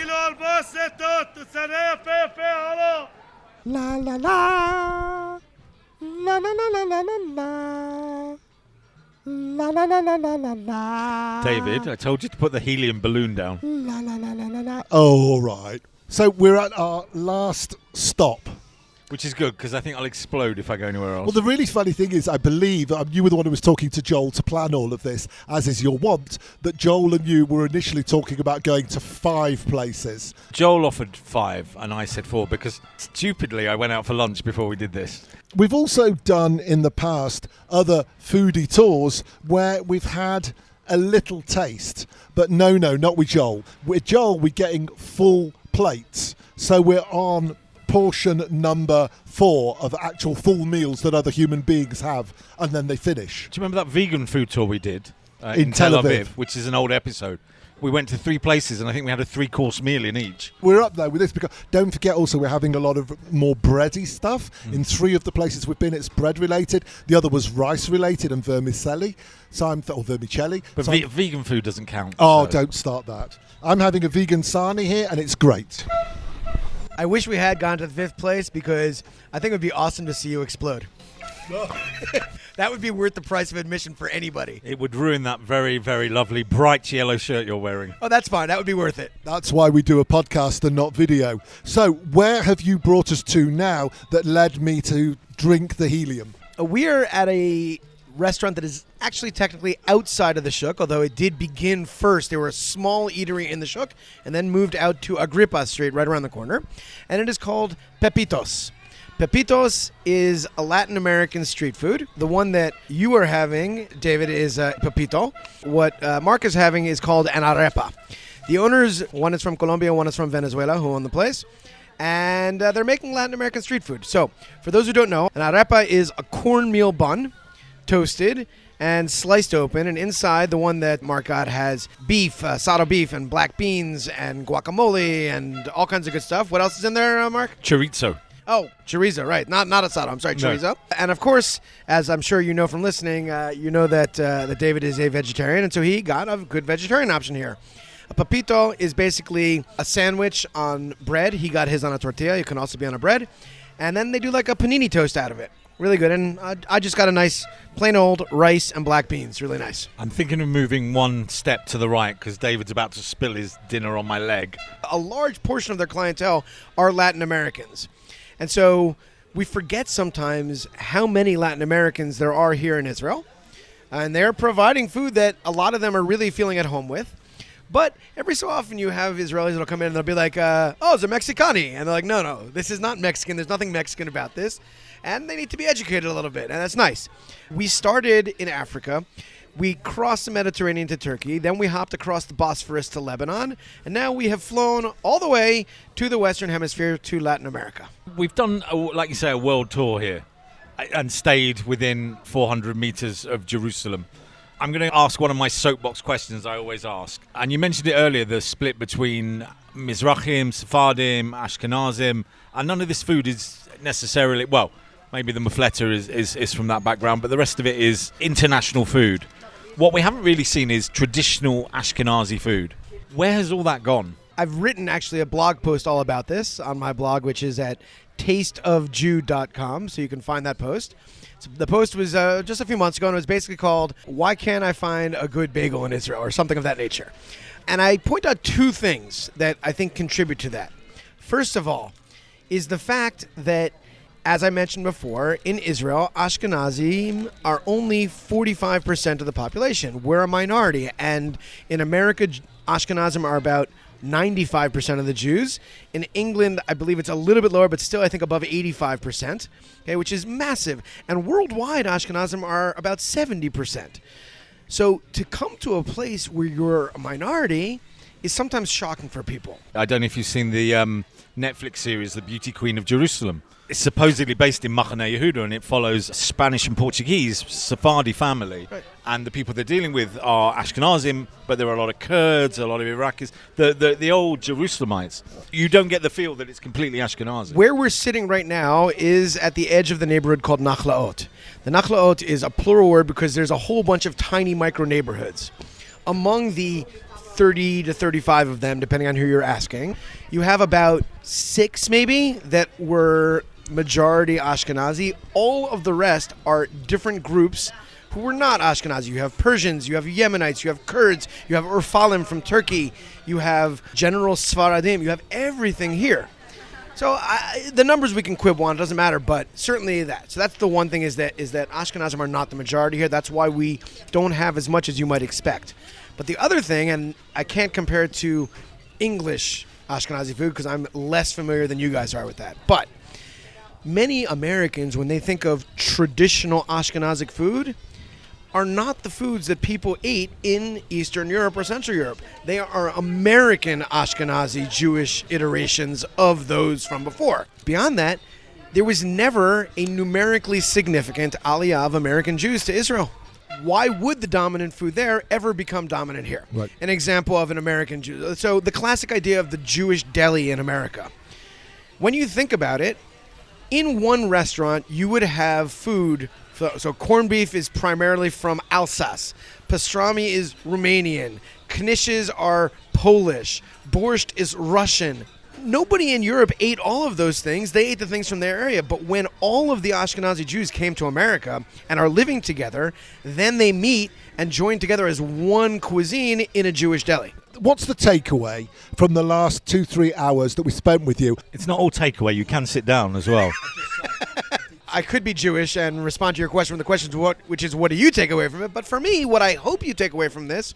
La la la. La la la la la la la. La la la la la la la. David, I told you to put the helium balloon down. La la la la la la. Oh, all right. So we're at our last stop. Which is good, because I think I'll explode if I go anywhere else. Well, the really funny thing is, I believe you were the one who was talking to Joel to plan all of this, as is your wont, that Joel and you were initially talking about going to 5 places. Joel offered 5, and I said 4, because stupidly I went out for lunch before we did this. We've also done in the past other foodie tours where we've had a little taste. But no, not with Joel. With Joel, we're getting full plates. So we're on portion number 4 of actual full meals that other human beings have, and then they finish. Do you remember that vegan food tour we did in Tel Aviv, which is an old episode? We went to 3 places, and I think we had a 3-course meal in each. We're up there with this because don't forget also we're having a lot of more bready stuff. In 3 of the places we've been, it's bread related. The other was rice related and vermicelli. Or vermicelli. But vegan food doesn't count. Oh, so. Don't start that. I'm having a vegan sarnie here, and it's great. I wish we had gone to the 5th place because I think it would be awesome to see you explode. That would be worth the price of admission for anybody. It would ruin that very, very lovely bright yellow shirt you're wearing. Oh, that's fine. That would be worth it. That's why we do a podcast and not video. So where have you brought us to now that led me to drink the helium? We're at a restaurant that is actually technically outside of the Shuk, although it did begin first. They were a small eatery in the Shuk and then moved out to Agrippa Street right around the corner. And it is called Pepitos. Pepitos is a Latin American street food. The one that you are having, David, is Pepito. What Mark is having is called an arepa. The owners, one is from Colombia, one is from Venezuela, who own the place. And they're making Latin American street food. So, for those who don't know, an arepa is a cornmeal bun, toasted and sliced open, and inside the one that Mark got has beef, asado beef, and black beans, and guacamole, and all kinds of good stuff. What else is in there, Mark? Chorizo. Oh, chorizo, right. Not asado. I'm sorry, chorizo. No. And of course, as I'm sure you know from listening, you know that David is a vegetarian, and so he got a good vegetarian option here. A papito is basically a sandwich on bread. He got his on a tortilla. It can also be on a bread. And then they do like a panini toast out of it. Really good. And I just got a nice plain old rice and black beans. Really nice. I'm thinking of moving one step to the right because David's about to spill his dinner on my leg. A large portion of their clientele are Latin Americans. And so we forget sometimes how many Latin Americans there are here in Israel. And they're providing food that a lot of them are really feeling at home with. But every so often you have Israelis that'll come in and they'll be like, oh, it's a Mexicani. And they're like, no, this is not Mexican. There's nothing Mexican about this. And they need to be educated a little bit. And that's nice. We started in Africa. We crossed the Mediterranean to Turkey. Then we hopped across the Bosphorus to Lebanon. And now we have flown all the way to the Western Hemisphere to Latin America. We've done, like you say, a world tour here and stayed within 400 meters of Jerusalem. I'm going to ask one of my soapbox questions I always ask. And you mentioned it earlier, the split between Mizrahim, Sephardim, Ashkenazim. And none of this food is necessarily, well, maybe the mufleta is from that background, but the rest of it is international food. What we haven't really seen is traditional Ashkenazi food. Where has all that gone? I've written actually a blog post all about this on my blog, which is at tasteofjew.com, so you can find that post. So the post was just a few months ago, and it was basically called, Why Can't I Find a Good Bagel in Israel, or something of that nature. And I point out two things that I think contribute to that. First of all, is the fact that, as I mentioned before, in Israel, Ashkenazim are only 45% of the population. We're a minority. And in America, Ashkenazim are about 95% of the Jews. In England, I believe it's a little bit lower, but still I think above 85%, okay, which is massive. And worldwide, Ashkenazim are about 70%. So to come to a place where you're a minority is sometimes shocking for people. I don't know if you've seen the Netflix series, The Beauty Queen of Jerusalem. It's supposedly based in Mahaneh Yehuda, and it follows a Spanish and Portuguese Sephardi family. Right. And the people they're dealing with are Ashkenazim, but there are a lot of Kurds, a lot of Iraqis, the old Jerusalemites. You don't get the feel that it's completely Ashkenazi. Where we're sitting right now is at the edge of the neighborhood called Nachlaot. The Nachlaot is a plural word because there's a whole bunch of tiny micro neighborhoods. Among the 30 to 35 of them, depending on who you're asking, you have about 6 maybe that were majority Ashkenazi. All of the rest are different groups who were not Ashkenazi. You have Persians, you have Yemenites, you have Kurds, you have Urfalim from Turkey, you have General Sfaradim, you have everything here. So the numbers we can quibble on, it doesn't matter, but certainly that. So that's the one thing is that Ashkenazim are not the majority here. That's why we don't have as much as you might expect. But the other thing, and I can't compare it to English Ashkenazi food because I'm less familiar than you guys are with that, but many Americans, when they think of traditional Ashkenazic food, are not the foods that people ate in Eastern Europe or Central Europe. They are American Ashkenazi Jewish iterations of those from before. Beyond that, there was never a numerically significant aliyah of American Jews to Israel. Why would the dominant food there ever become dominant here? Right. An example of an American Jew. So the classic idea of the Jewish deli in America. When you think about it, in one restaurant, you would have food. So corned beef is primarily from Alsace. Pastrami is Romanian. Knishes are Polish. Borscht is Russian. Nobody in Europe ate all of those things. They ate the things from their area. But when all of the Ashkenazi Jews came to America and are living together, then they meet and join together as one cuisine in a Jewish deli. What's the takeaway from the last 2-3 hours that we spent with you? It's not all takeaway. You can sit down as well. I could be Jewish and respond to your question. The question is what do you take away from it? But for me, what I hope you take away from this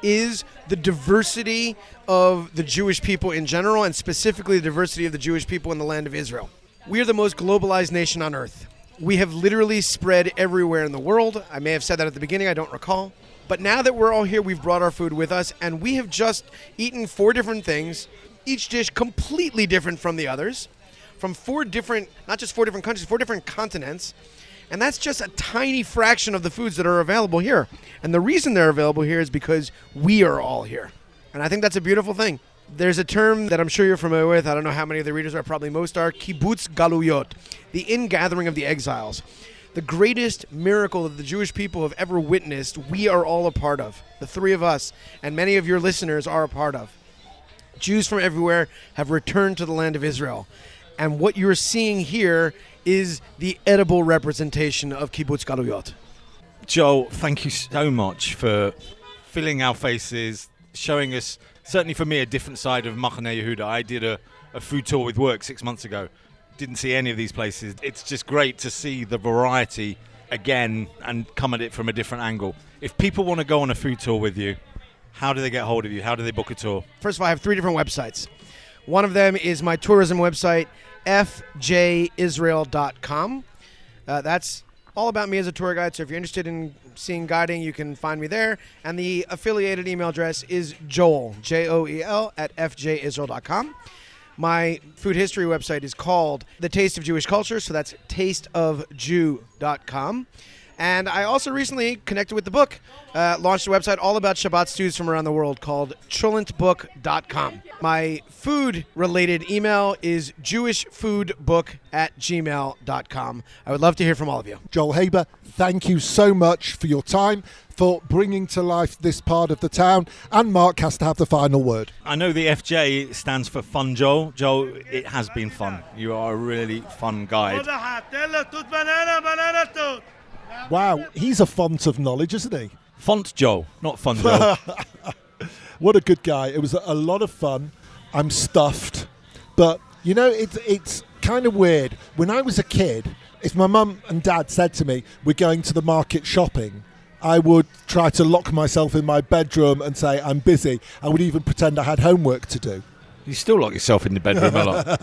is the diversity of the Jewish people in general, and specifically the diversity of the Jewish people in the land of Israel. We are the most globalized nation on earth. We have literally spread everywhere in the world. I may have said that at the beginning, I don't recall. But now that we're all here, we've brought our food with us, and we have just eaten 4 different things, each dish completely different from the others, from 4 different, not just 4 different countries, 4 different continents. And that's just a tiny fraction of the foods that are available here. And the reason they're available here is because we are all here. And I think that's a beautiful thing. There's a term that I'm sure you're familiar with. I don't know how many of the readers are, probably most are. Kibbutz galuyot, the ingathering of the exiles. The greatest miracle that the Jewish people have ever witnessed, we are all a part of. The 3 of us, and many of your listeners are a part of. Jews from everywhere have returned to the land of Israel. And what you're seeing here is the edible representation of Kibbutz Galuyot. Joel, thank you so much for filling our faces, showing us, certainly for me, a different side of Mahaneh Yehuda. I did a food tour with work 6 months ago. didn't see any of these places. It's just great to see the variety again and come at it from a different angle. If people want to go on a food tour with you, how do they get hold of you? How do they book a tour? First of all, I have 3 different websites. One of them is my tourism website, fjisrael.com. That's all about me as a tour guide, so if you're interested in seeing guiding, you can find me there. And the affiliated email address is Joel, Joel, at fjisrael.com. My food history website is called The Taste of Jewish Culture, so that's tasteofjew.com. And I also recently connected with the book, launched a website all about Shabbat stews from around the world called cholentbook.com. My food-related email is jewishfoodbook@gmail.com. I would love to hear from all of you. Joel Haber, thank you so much for your time, for bringing to life this part of the town. And Mark has to have the final word. I know the FJ stands for Fun Joel. Joel, it has been fun. You are a really fun guide. Wow, he's a font of knowledge, isn't he? Font Joel, not Fun Joel. What a good guy. It was a lot of fun. I'm stuffed. But, you know, it's kind of weird. When I was a kid, if my mum and dad said to me, we're going to the market shopping, I would try to lock myself in my bedroom and say, I'm busy. I would even pretend I had homework to do. You still lock yourself in the bedroom a lot.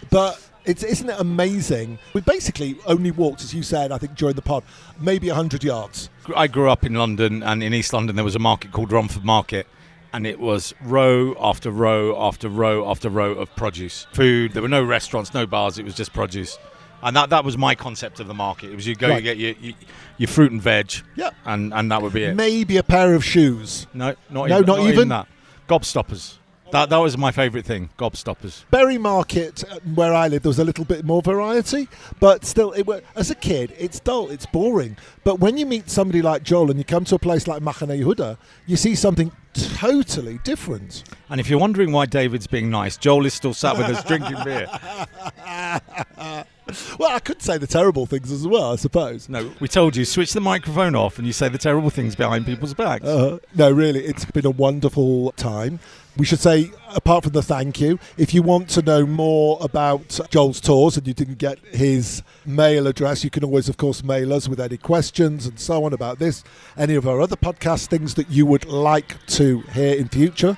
But isn't it amazing? We basically only walked, as you said, I think during the pod, maybe 100 yards. I grew up in London, and in East London there was a market called Romford Market, and it was row after row after row after row of produce. Food, there were no restaurants, no bars, it was just produce. And that was my concept of the market. It was you go, Right. you get your fruit and veg, Yep. and that would be it. Maybe a pair of shoes. No, not not even? that. Gobstoppers. That was my favourite thing, gobstoppers. Berry Market, where I live, there was a little bit more variety, but still, as a kid, it's dull, it's boring. But when you meet somebody like Joel and you come to a place like Mahaneh Yehuda, you see something totally different. And if you're wondering why David's being nice, Joel is still sat with us drinking beer. Well, I could say the terrible things as well, I suppose. No, we told you, switch the microphone off and you say the terrible things behind people's backs. No, really, it's been a wonderful time. We should say, apart from the thank you, if you want to know more about Joel's tours and you didn't get his mail address, you can always, of course, mail us with any questions and so on about this, any of our other podcast things that you would like to hear in future.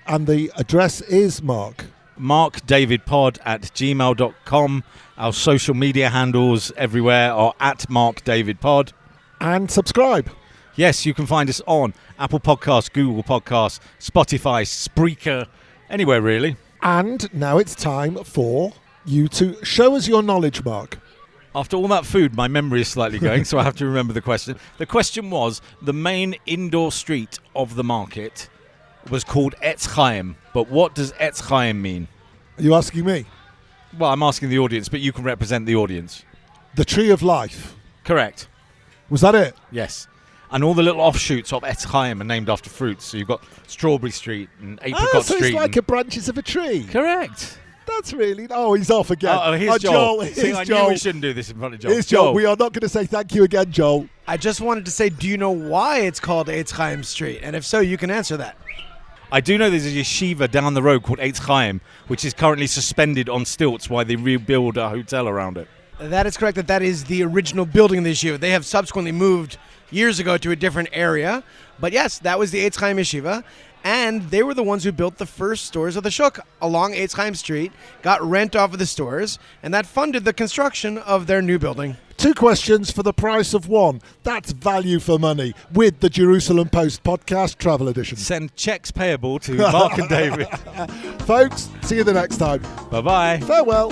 And the address is, Mark? markdavidpod@gmail.com. Our social media handles everywhere are @markdavidpod. And subscribe. Yes, you can find us on Apple Podcasts, Google Podcasts, Spotify, Spreaker, anywhere really. And now it's time for you to show us your knowledge, Mark. After all that food, my memory is slightly going, so I have to remember the question. The question was, the main indoor street of the market was called Etz Chaim. But what does Etz Chaim mean? Are you asking me? Well, I'm asking the audience, but you can represent the audience. The Tree of Life. Correct. Was that it? Yes. And all the little offshoots of Etz Chaim are named after fruits. So you've got Strawberry Street and Apricot so Street. it's like a branches of a tree. Correct. That's really... Oh, he's off again. Here's Joel. Here's See, I Joel. knew we shouldn't do this in front of Joel. Here's Joel. We are not going to say thank you again, Joel. I just wanted to say, do you know why it's called Eitz Chaim Street? And if so, you can answer that. I do know there's a yeshiva down the road called Eitz Chaim, which is currently suspended on stilts while they rebuild a hotel around it. That is correct. That is the original building of the yeshiva. They have subsequently moved years ago to a different area. But yes, that was the Eitz Chaim Yeshiva. And they were the ones who built the first stores of the Shuk along Eitz Chaim Street, got rent off of the stores, and that funded the construction of their new building. 2 questions for the price of 1. That's value for money with the Jerusalem Post Podcast Travel Edition. Send checks payable to Mark and David. Folks, see you the next time. Bye-bye. Farewell.